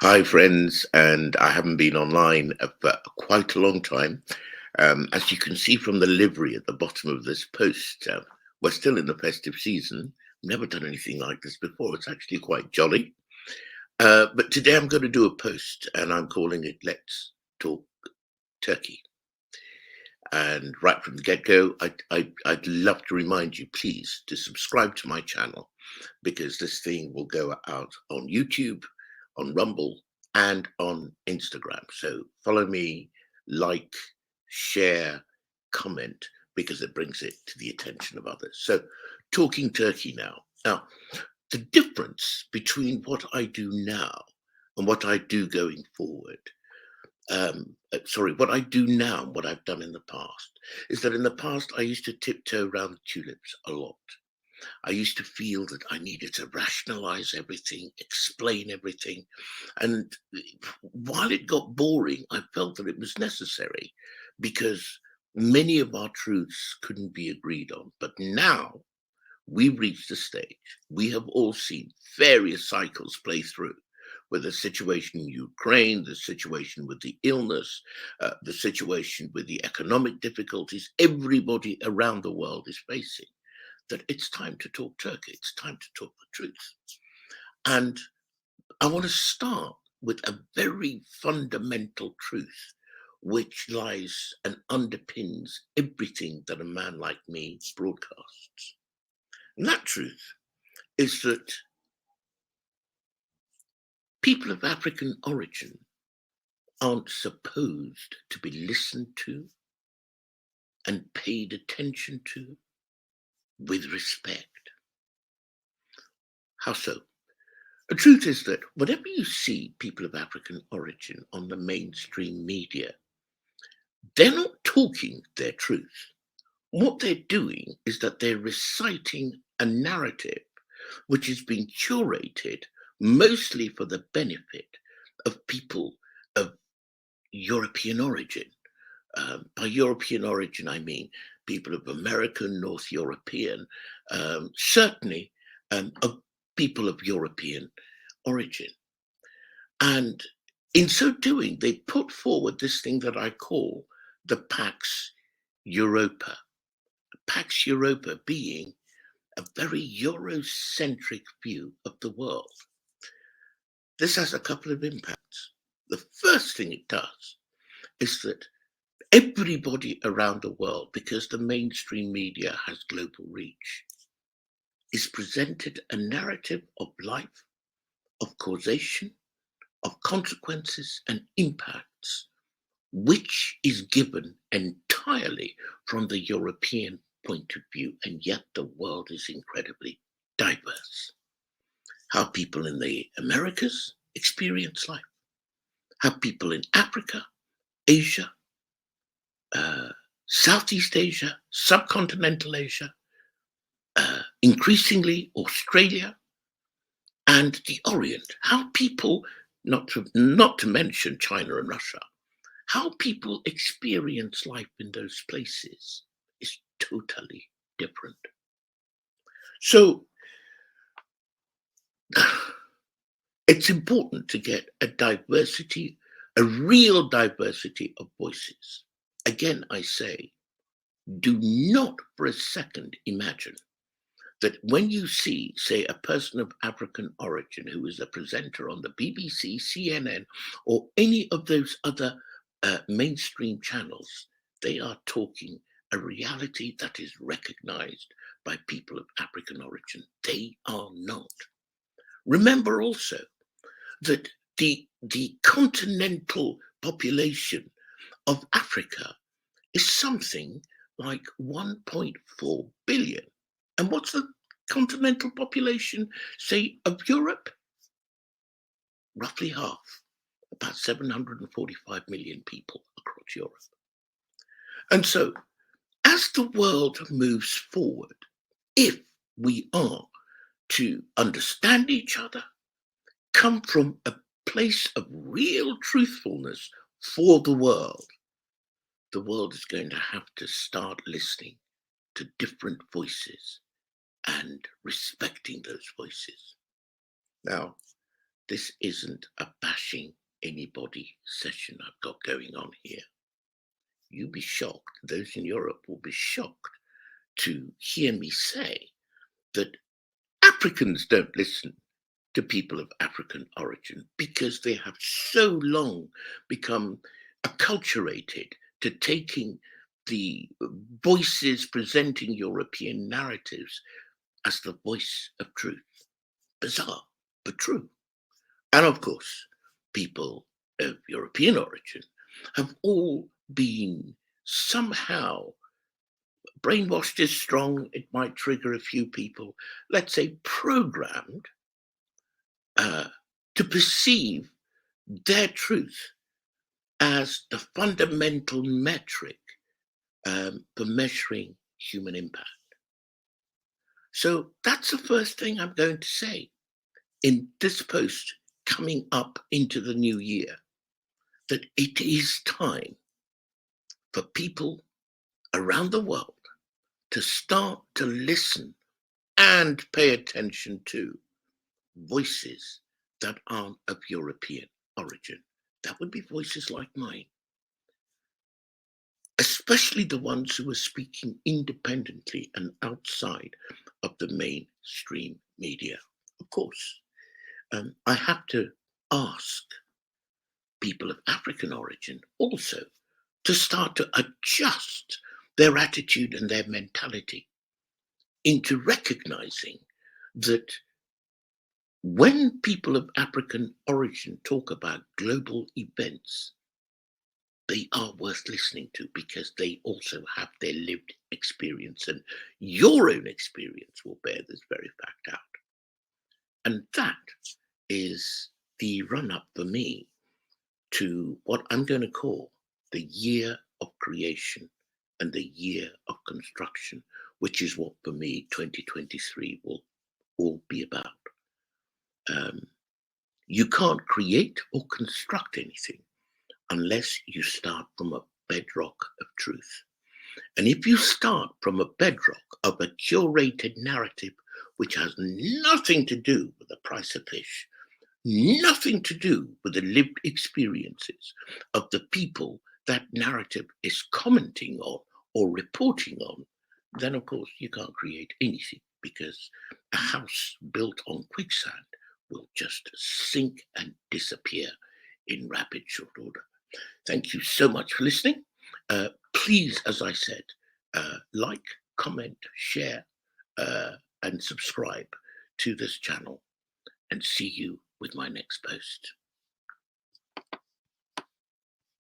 Hi, friends, and I haven't been online for quite a long time. As you can see from the livery at the bottom of this post, we're still in the festive season. Never done anything like this before. It's actually quite jolly. But today I'm going to do a post, and I'm calling it "Let's Talk Turkey." And right from the get-go, I'd love to remind you, please, to subscribe to my channel because this thing will go out on YouTube, on Rumble, and on Instagram. So follow me, like, share, comment, because it brings it to the attention of others. So, talking turkey now. Now, the difference between what I do now and what I do going forward, what I do now and what I've done in the past, is that in the past I used to tiptoe around the tulips a lot. I used to feel that I needed to rationalize everything, explain everything. And while it got boring, I felt that it was necessary because many of our truths couldn't be agreed on. But now we've reached a stage, we have all seen various cycles play through. With the situation in Ukraine, the situation with the illness, the situation with the economic difficulties everybody around the world is facing, that it's time to talk Turkey. It's time to talk the truth. And I want to start with a very fundamental truth, which lies and underpins everything that a man like me broadcasts. And that truth is that people of African origin aren't supposed to be listened to and paid attention to with respect. How so? The truth is that whenever you see people of African origin on the mainstream media, they're not talking their truth. What they're doing is that they're reciting a narrative which has been curated mostly for the benefit of people of European origin. By European origin, I mean people of American, North European, certainly of people of European origin. And in so doing, they put forward this thing that I call the Pax Europa. Pax Europa being a very Eurocentric view of the world. This has a couple of impacts. The first thing it does is that everybody around the world, because the mainstream media has global reach, is presented a narrative of life, of causation, of consequences and impacts, which is given entirely from the European point of view, and yet the world is incredibly diverse. How people in the Americas experience life, how people in Africa, Asia, uh, Southeast Asia, subcontinental Asia, increasingly Australia, and the Orient, how people, not to mention China and Russia, how people experience life in those places is totally different. So it's important to get a real diversity of voices. Again, I say, do not for a second imagine that when you see, say, a person of African origin who is a presenter on the BBC, CNN, or any of those other mainstream channels, they are talking a reality that is recognized by people of African origin. They are not. Remember also that the continental population of Africa is something like 1.4 billion. And what's the continental population, say, of Europe? Roughly half, about 745 million people across Europe. And so, as the world moves forward, if we are to understand each other, come from a place of real truthfulness for the world is going to have to start listening to different voices and respecting those voices. Now, this isn't a bashing anybody session I've got going on here. You'll be shocked, those in Europe will be shocked to hear me say that Africans don't listen to people of African origin because they have so long become acculturated to taking the voices presenting European narratives as the voice of truth. Bizarre, but true. And of course, people of European origin have all been somehow brainwashed is strong, it might trigger a few people, let's say programmed uh, to perceive their truth as the fundamental metric for measuring human impact. So that's the first thing I'm going to say in this post coming up into the new year, that it is time for people around the world to start to listen and pay attention to voices that aren't of European origin. That would be voices like mine, especially the ones who are speaking independently and outside of the mainstream media. Of course, I have to ask people of African origin also to start to adjust their attitude and their mentality into recognizing that when people of African origin talk about global events, they are worth listening to because they also have their lived experience, and your own experience will bear this very fact out. And that is the run up for me to what I'm going to call the year of creation and the year of construction, which is what for me 2023 will all be about. Um, you can't create or construct anything unless you start from a bedrock of truth. And if you start from a bedrock of a curated narrative, which has nothing to do with the price of fish, nothing to do with the lived experiences of the people that narrative is commenting on or reporting on, then of course you can't create anything, because a house built on quicksand will just sink and disappear in rapid short order. Thank you so much for listening. Please, as I said, like, comment, share, and subscribe to this channel, and see you with my next post.